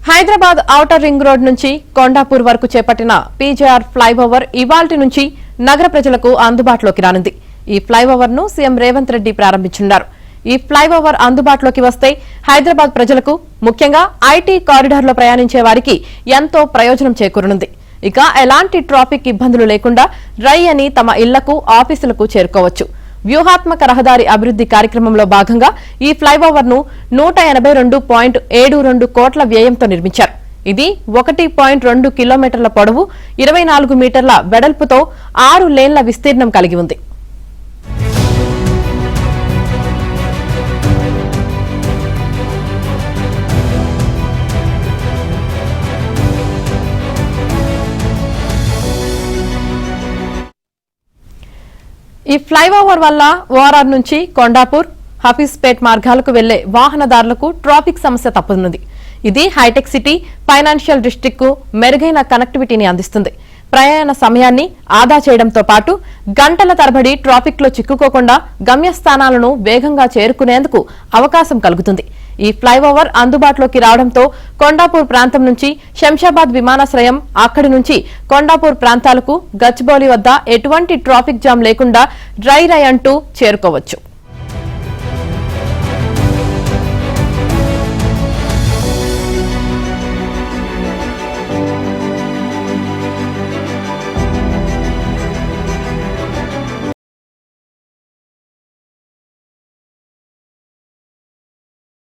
Hyderabad outer ring road నుంచి కొండాపూర్ వరకు చేపట్టిన పీజేఆర్ ఫ్లైఓవర్ ఇవాల్టి నుంచి నగర ప్రజలకు అందుబాటులోకి రానుంది. ఈ ఫ్లైఓవర్ ను సీఎం రేవంత్ రెడ్డి ప్రారంభించనున్నారు. ఈ ఫ్లైఓవర్ అందుబాటులోకి వస్తే హైదరాబాద్ ప్రజలకు, ముఖ్యంగా ఐటీ కారిడార్ లో ప్రయాణించే వారికి ఎంతో ప్రయోజనం చేకూరనుంది. ఇక ఎలాంటి ట్రాఫిక్ ఇబ్బందులు లేకుండా రై అని తమ ఇళ్లకు, ఆఫీసులకు చేరుకోవచ్చు. వ్యూహాత్మక రహదారి అభివృద్ది కార్యక్రమంలో భాగంగా ఈ ఫ్లైఓవర్ ను 182.72 కోట్ల వ్యయంతో నిర్మించారు. ఇది 1.2 కిలోమీటర్ల పొడవు, 24 మీటర్ల వెడల్పుతో 6 లేన్ల విస్తీర్ణం కలిగి ఉంది. ఈ ఫ్లైఓవర్ వల్ల ఓఆర్ఆర్ నుంచి కొండాపూర్, హఫీజ్పేట్ మార్గాలకు వెళ్లే వాహనదారులకు ట్రాఫిక్ సమస్య తప్పనుంది. ఇది హైటెక్ సిటీ, ఫైనాన్షియల్ డిస్ట్రిక్ట్ కు మెరుగైన కనెక్టివిటీని అందిస్తుంది. ప్రయాణ సమయాన్ని ఆదా చేయడంతో పాటు గంటల తరబడి ట్రాఫిక్ లో చిక్కుకోకుండా గమ్యస్థానాలను వేగంగా చేరుకునేందుకు అవకాశం కలుగుతుంది. ఈ ఫ్లైఓవర్ అందుబాటులోకి రావడంతో కొండాపూర్ ప్రాంతం నుంచి శంషాబాద్ విమానాశ్రయం, అక్కడి నుంచి కొండాపూర్ ప్రాంతాలకు గచ్చిబౌలి వద్ద ఎటువంటి ట్రాఫిక్ జామ్ లేకుండా డ్రై రై అంటూ చేరుకోవచ్చు.